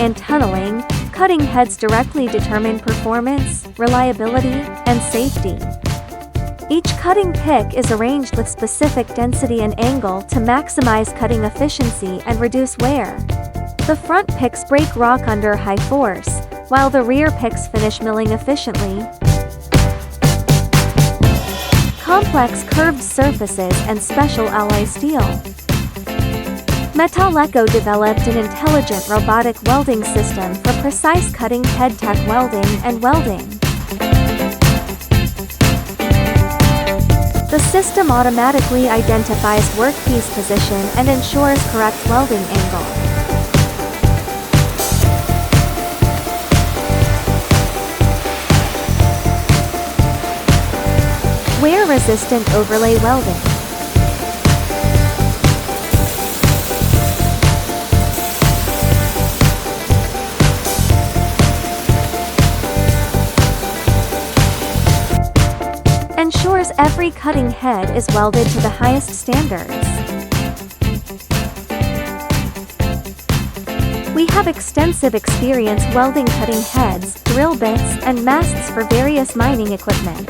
and tunneling, cutting heads directly determine performance, reliability, and safety. Each cutting pick is arranged with specific density and angle to maximize cutting efficiency and reduce wear. The front picks break rock under high force, while the rear picks finish milling efficiently. Complex curved surfaces and special alloy steel. Metalleco developed an intelligent robotic welding system for precise cutting head tack welding and welding. The system automatically identifies workpiece position and ensures correct welding angle. Wear-resistant overlay welding. Ensures every cutting head is welded to the highest standards. We have extensive experience welding cutting heads, drill bits, and masts for various mining equipment.